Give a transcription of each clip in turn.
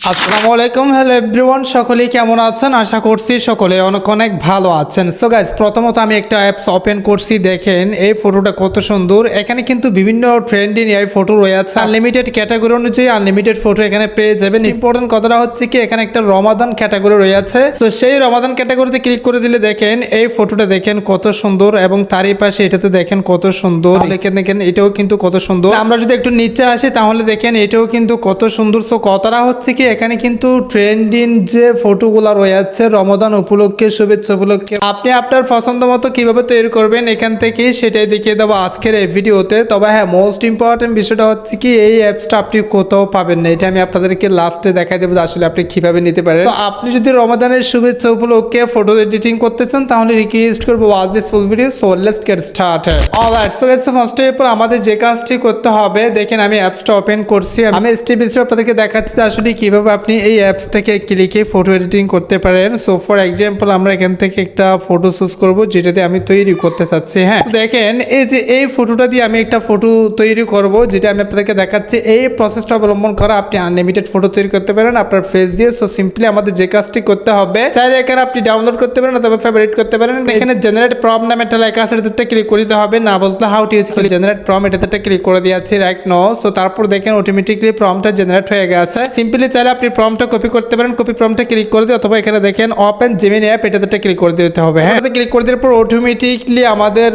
আসসালামু আলাইকুম, hello everyone, সকলেই কেমন আছেন? আশা করছি সকলে অনেক অনেক ভালো আছেন। সো গাইজ, প্রথমত আমি একটা অ্যাপস ওপেন করছি। দেখেন এই ফটোটা কত সুন্দর। এখানে কিন্তু বিভিন্ন ট্রেন্ডিং এই ফটো রয়েছে। আনলিমিটেড ক্যাটাগরি অনুযায়ী আনলিমিটেড ফটো এখানে পেয়ে যাবেন। ইম্পর্টেন্ট কথাটা হচ্ছে কি, এখানে একটা রমাদান ক্যাটাগরি রয়েছে। তো সেই রমাদান ক্যাটাগরিতে ক্লিক করে দিলে দেখেন এই ফটোটা দেখেন কত সুন্দর, এবং তারই পাশে এটাতে দেখেন কত সুন্দর। দেখেন এটাও কিন্তু কত সুন্দর। আমরা যদি একটু নিচে আসি তাহলে দেখেন এটাও কিন্তু কত সুন্দর। সো কথাটা হচ্ছে কি, এখানে কিন্তু ট্রেন্ডিং যে ফটোগুলো রয়েছে রমাদান উপলক্ষে, শুভেচ্ছা উপলক্ষে, আপনি আপনার পছন্দ মতো কিভাবে তৈরি করবেন এখান থেকে সেটাই দেখিয়ে দেবো আজকের এই ভিডিওতে। তবে হ্যাঁ, মোস্ট ইম্পর্টেন্ট বিষয়টা হচ্ছে কি, এই অ্যাপসটা আপনি কোথাও পাবেন না। এটা আমি আপনাদেরকে লাস্টে দেখাই দেবো যে আসলে আপনি কিভাবে নিতে পারেন। তো আপনি যদি রমাদানের শুভেচ্ছা উপলক্ষে ফটো এডিটিং করতে চান তাহলে রিকোয়েস্ট করবো watch this full video. So let's get started. Alright, so guys, first এরপর আমাদের যে কাজটি করতে হবে, দেখেন আমি অ্যাপসটা ওপেন করছি। আমি স্টেপ বাই স্টেপ আপনাদেরকে দেখাচ্ছি যে আসলে কিভাবে আপনি এই অ্যাপস থেকে ক্লিকে ফটো এডিটিং করতে পারেন। সো ফর এক্সাম্পল, আমরা এখান থেকে একটা ফটো চুজ করব যেটাতে আমি তৈরি করতে চাচ্ছি। হ্যাঁ, দেখেন এই যে এই ফটোটা দিয়ে আমি একটা ফটো তৈরি করব, যেটা আমি আপনাদেরকে দেখাচ্ছি। এই প্রসেসটা অবলম্বন করা আপনি আনলিমিটেড ফটো তৈরি করতে পারেন আপনার ফেস দিয়ে। সো সিম্পলি আমাদের যে কাজটি করতে হবে, চাইলে এখানে আপনি ডাউনলোড করতে পারেন অথবা ফেভারিট করতে পারেন। এখানে জেনারেট প্রম্পট নামে একটা লেখা আছে, এটাতে ক্লিক করে দিতে হবে। না বুঝলে how to use generate prompt, এটাতে ক্লিক করে দিয়েছি রাইট নো। সো তারপর দেখেন অটোমেটিকলি প্রম্পটটা জেনারেট হয়ে গেছে। সিম্পলি চাইলে আপনি প্রম্পটটা কপি করতে পারেন, কপি প্রম্পটে ক্লিক করে দিয়ে, অথবা এখানে দেখেন ওপেন জেমিনি অ্যাপ, এটাতে ক্লিক করে দিতে হবে। হ্যাঁ, এটাতে ক্লিক করে দেওয়ার পর অটোমেটিকলি আমাদের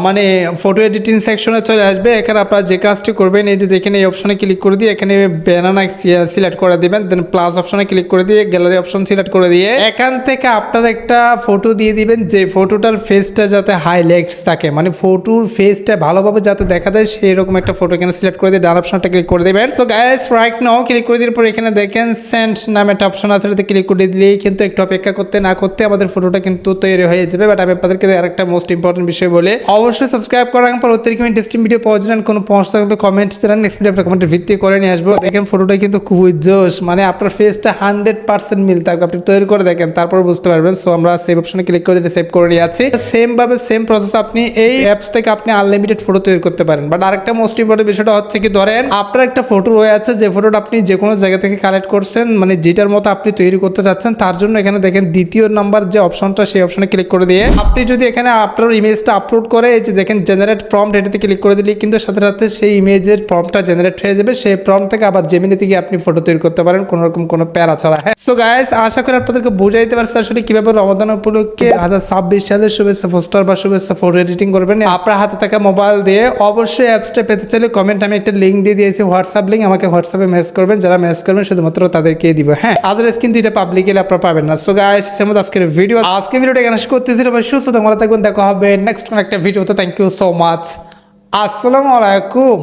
মানে ফটো এডিটিং সেকশনে চলে আসবে। এখানে আপনারা যে কাজটি করবেন, এই যে দেখেন এই অপশনে ক্লিক করে দিয়ে এখানে ব্যানানা সিলেক্ট করে দিবেন, দেন প্লাস অপশনে ক্লিক করে দিয়ে গ্যালারি অপশন সিলেক্ট করে দিয়ে এখান থেকে আপনার একটা ফটো দিয়ে দিবেন, যে ফটোটার ফেসটা যাতে হাইলাইটস থাকে, মানে ফটোর ফেসটা ভালোভাবে যাতে দেখা যায় সেই রকম একটা ফটো এখানে সিলেক্ট করে দিয়ে ডান অপশনটা ক্লিক করে দেবেন। So guys, right now click করে দেওয়ার পর এখানে দেখেন সেন্ড নামে একটা অপশন আছে, এটাতে ক্লিক করে দিলেই কিন্তু একটু অপেক্ষা করতে না করতে আমাদের ফটোটা কিন্তু তৈরি হয়ে যাবে। বাট আমি আপনাদেরকে আরেকটা মোস্ট ইম্পর্টেন্ট বিষয় বলে, অবশ্যই সাবস্ক্রাইব করার পর অতিরিক্ত ইন্টারেস্টিং ভিডিও পাওয়ার জন্য কোনো পরামর্শ থাকলে কমেন্ট জানান, নেক্সট ভিডিও আপনার কমেন্টের ভিত্তি করে নিয়ে আসবো। দেখেন ফটোটা কিন্তু খুবই জোশ, মানে আপনার ফেসটা 100% মিল থাকবে। আপনি তৈরি করে দেখেন, তারপর বুঝতে পারবেন। সো আমরা সেভ অপশনে ক্লিক করে সেভ করে নিয়ে আছি। সেম ভাবে সেম প্রসেস আপনি এই অ্যাপস থেকে আপনি আনলিমিটেড ফটো তৈরি করতে পারেন। বাট আরেকটা মোস্ট ইম্পর্টেন্ট বিষয়টা হচ্ছে কি, ধরেন আপনার একটা ফটো রয়েছে, যে ফটোটা আপনি যে কোনো জায়গা থেকে কালেক্ট করছেন, মানে যেটার মতো আপনি তৈরি করতে চাচ্ছেন, তার জন্য এখানে দেখেন দ্বিতীয় নাম্বার যে অপশনটা, সেই অপশনে ক্লিক করে দিয়ে আপনি যদি এখানে আপনার ইমেজটা আপলোড করে, এই যে দেখেন জেনারেট প্রম্পট, এটাতে ক্লিক করে দিলে কিন্তু সাথে সাথে সেই ইমেজের প্রম্পটটা জেনারেট হয়ে যাবে। সেই প্রম্পট থেকে আবার জেমিনি থেকে আপনি ফটো তৈরি করতে পারেন কোনো রকম কোনো প্যারা ছাড়া। হ্যাঁ, সো গাইস, আশা করি আপনাদেরকে বুঝাই দিতে পারছি আসলে কিভাবে রমাদান উপলক্ষে 2026 সালের শুভেচ্ছা পোস্টার বা শুভেচ্ছা ফটো এডিটিং করবেন আপনার হাতে থাকা মোবাইল দিয়ে। অবশ্যই অ্যাপসটা পেতে চাইলে কমেন্ট আমি একটা লিঙ্ক দিয়ে দিয়েছি, হোয়াটসঅ্যাপ লিঙ্ক, আমাকে হোয়াটসঅ্যাপে মেসেজ করবেন। যারা মেসেজ করবেন শুধুমাত্র তাদেরকেই দিব। হ্যাঁ, আদারওয়াইজ কিন্তু এটা পাবলিকলি আপনারা পাবেন না। সো গাইস, আজকের ভিডিওটা এখানে শেষ করতেছি। সুস্থ থাকবেন, দেখা হবে নেক্সট একটা ভিডিওতে। Thank you so much. আসসালামু আলাইকুম।